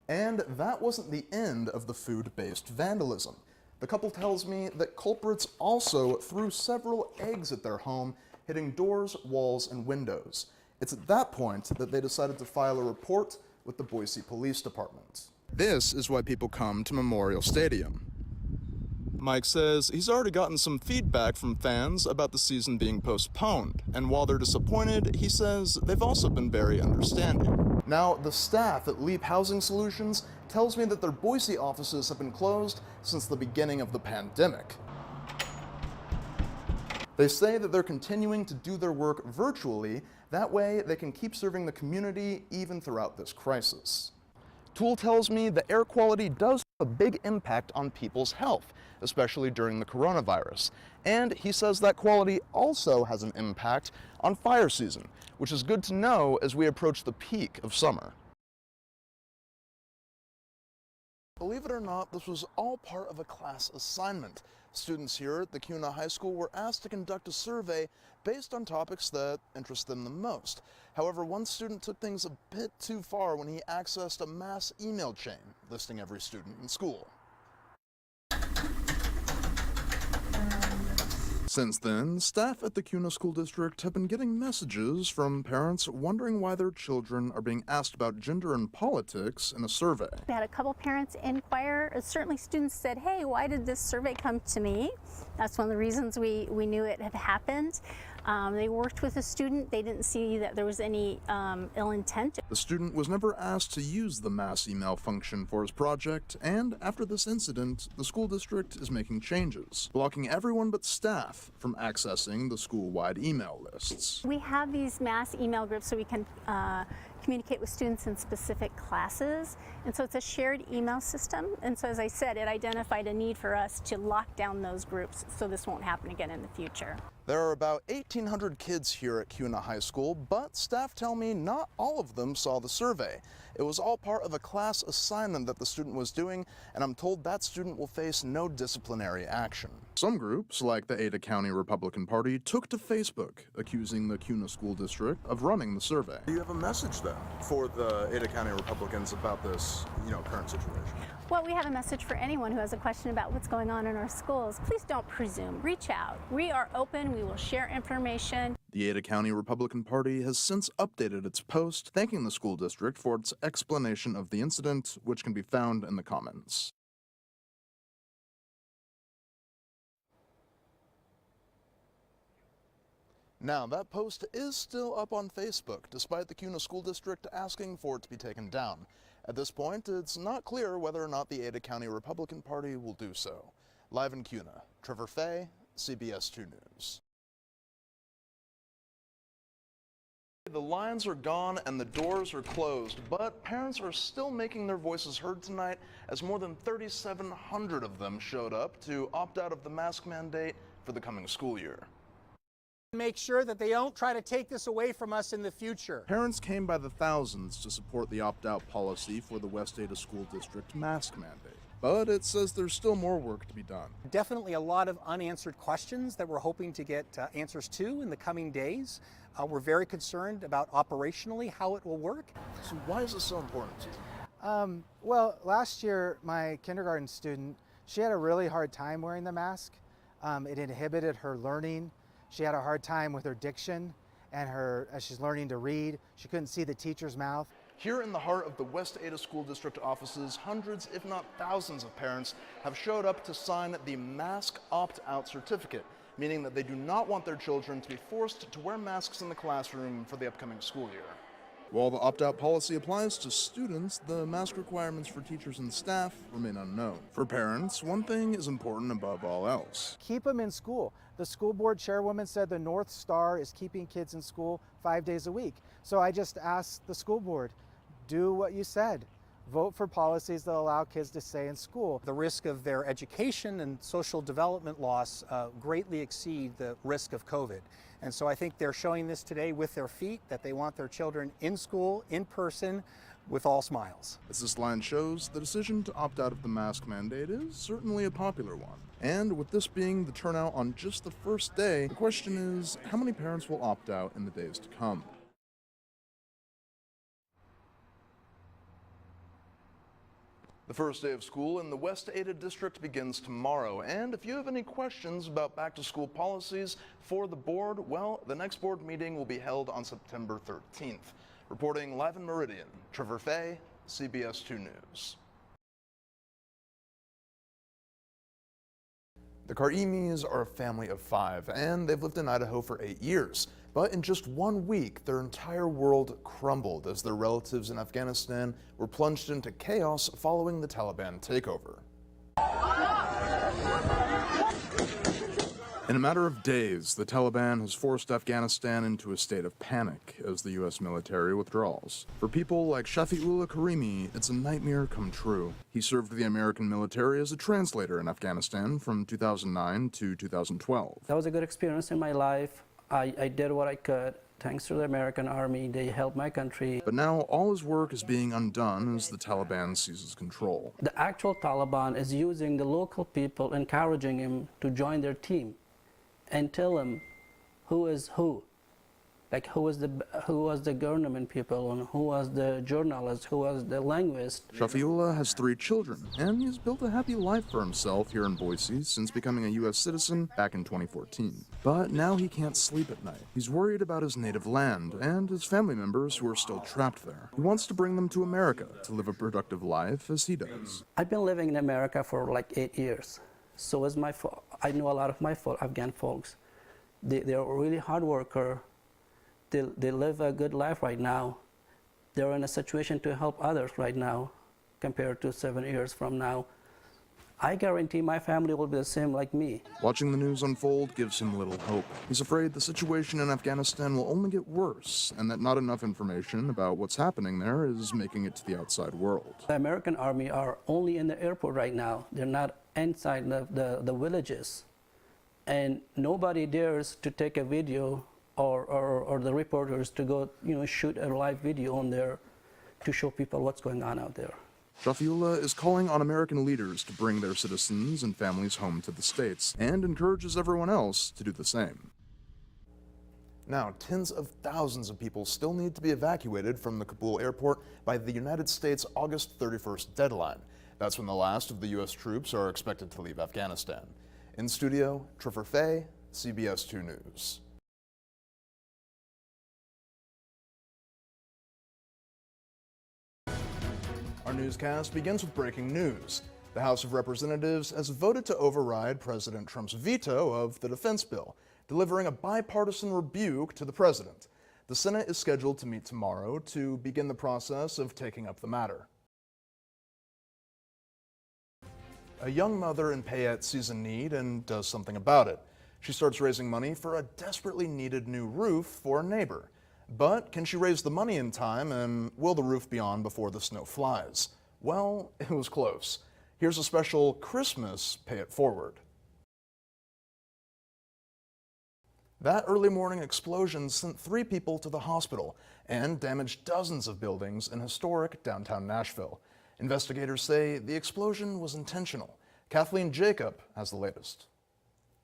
And that wasn't the end of the food-based vandalism. The couple tells me that culprits also threw several eggs at their home, hitting doors, walls, and windows. It's at that point that they decided to file a report with the Boise Police Department. This is why people come to Memorial Stadium. Mike says he's already gotten some feedback from fans about the season being postponed, and while they're disappointed, he says they've also been very understanding. Now, the staff at Leap Housing Solutions tells me that their Boise offices have been closed since the beginning of the pandemic. They say that they're continuing to do their work virtually, that way they can keep serving the community even throughout this crisis. Toole tells me the air quality does have a big impact on people's health, especially during the coronavirus. And he says that quality also has an impact on fire season, which is good to know as we approach the peak of summer. Believe it or not, this was all part of a class assignment. Students here at the Kuna High School were asked to conduct a survey based on topics that interest them the most. However, one student took things a bit too far when he accessed a mass email chain listing every student in school. Since then, staff at the Kuna School District have been getting messages from parents wondering why their children are being asked about gender and politics in a survey. We had a couple parents inquire. Certainly students said, hey, why did this survey come to me? That's one of the reasons we knew it had happened. They worked with a student. They didn't see that there was any ill intent. The student was never asked to use the mass email function for his project, and after this incident, the school district is making changes, blocking everyone but staff from accessing the school-wide email lists. We have these mass email groups so we can communicate with students in specific classes, and so it's a shared email system, and so as I said, it identified a need for us to lock down those groups so this won't happen again in the future. There are about 1,800 kids here at Kuna High School, but staff tell me not all of them saw the survey. It was all part of a class assignment that the student was doing, and I'm told that student will face no disciplinary action. Some groups, like the Ada County Republican Party, took to Facebook, accusing the Kuna School District of running the survey. Do you have a message then for the Ada County Republicans about this, current situation? Well, we have a message for anyone who has a question about what's going on in our schools. Please don't presume. Reach out. We are open. We will share information. The Ada County Republican Party has since updated its post, thanking the school district for its explanation of the incident, which can be found in the comments. Now, that post is still up on Facebook, despite the Kuna School District asking for it to be taken down. At this point, it's not clear whether or not the Ada County Republican Party will do so. Live in Kuna, Trevor Fay, CBS 2 News. The lines are gone and the doors are closed, but parents are still making their voices heard tonight as more than 3,700 of them showed up to opt out of the mask mandate for the coming school year. Make sure that they don't try to take this away from us in the future. Parents came by the thousands to support the opt-out policy for the West Ada School District mask mandate. But it says there's still more work to be done. Definitely a lot of unanswered questions that we're hoping to get answers to in the coming days. We're very concerned about operationally how it will work. So why is this so important to you? Well, last year, my kindergarten student, she had a really hard time wearing the mask. It inhibited her learning. She had a hard time with her diction and as she's learning to read. She couldn't see the teacher's mouth. Here in the heart of the West Ada School District offices, hundreds, if not thousands of parents have showed up to sign the mask opt-out certificate, meaning that they do not want their children to be forced to wear masks in the classroom for the upcoming school year. While the opt-out policy applies to students, the mask requirements for teachers and staff remain unknown. For parents, one thing is important above all else. Keep them in school. The school board chairwoman said the North Star is keeping kids in school 5 days a week. So I just asked the school board, do what you said. Vote for policies that allow kids to stay in school. The risk of their education and social development loss greatly exceed the risk of COVID. And so I think they're showing this today with their feet, that they want their children in school, in person, with all smiles. As this line shows, the decision to opt out of the mask mandate is certainly a popular one. And with this being the turnout on just the first day, the question is, how many parents will opt out in the days to come? The first day of school in the West Ada District begins tomorrow, and if you have any questions about back-to-school policies for the board, well, the next board meeting will be held on September 13th. Reporting live in Meridian, Trevor Fay, CBS 2 News. The Karimis are a family of 5, and they've lived in Idaho for 8 years. But in just 1 week, their entire world crumbled as their relatives in Afghanistan were plunged into chaos following the Taliban takeover. In a matter of days, the Taliban has forced Afghanistan into a state of panic as the U.S. military withdraws. For people like Shafiullah Karimi, it's a nightmare come true. He served the American military as a translator in Afghanistan from 2009 to 2012. That was a good experience in my life. I did what I could. Thanks to the American Army, they helped my country. But now all his work is being undone as the Taliban seizes control. The actual Taliban is using the local people, encouraging him to join their team and tell him who is who. Like who was the government people, and who was the journalist, who was the linguist. Shafiullah has 3 children, and he's built a happy life for himself here in Boise since becoming a U.S. citizen back in 2014. But now he can't sleep at night. He's worried about his native land and his family members who are still trapped there. He wants to bring them to America to live a productive life as he does. I've been living in America for like 8 years. So is I know a lot of my Afghan folks. They're a really hard worker. They live a good life right now. They're in a situation to help others right now compared to 7 years from now. I guarantee my family will be the same like me. Watching the news unfold gives him little hope. He's afraid the situation in Afghanistan will only get worse, and that not enough information about what's happening there is making it to the outside world. The American Army are only in the airport right now. They're not inside the villages. And nobody dares to take a video or the reporters to go, shoot a live video on there to show people what's going on out there. Shafiullah is calling on American leaders to bring their citizens and families home to the States, and encourages everyone else to do the same. Now, tens of thousands of people still need to be evacuated from the Kabul airport by the United States' August 31st deadline. That's when the last of the U.S. troops are expected to leave Afghanistan. In studio, Trevor Fay, CBS 2 News. Our newscast begins with breaking news. The House of Representatives has voted to override President Trump's veto of the defense bill, delivering a bipartisan rebuke to the president. The Senate is scheduled to meet tomorrow to begin the process of taking up the matter. A young mother in Payette sees a need and does something about it. She starts raising money for a desperately needed new roof for a neighbor. But can she raise the money in time, and will the roof be on before the snow flies? Well, it was close. Here's a special Christmas Pay It Forward. That early morning explosion sent 3 people to the hospital and damaged dozens of buildings in historic downtown Nashville. Investigators say the explosion was intentional. Kathleen Jacob has the latest.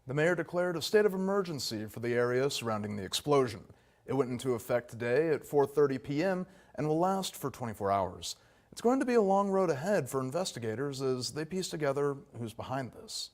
The mayor declared a state of emergency for the area surrounding the explosion. It went into effect today at 4:30 p.m. and will last for 24 hours. It's going to be a long road ahead for investigators as they piece together who's behind this.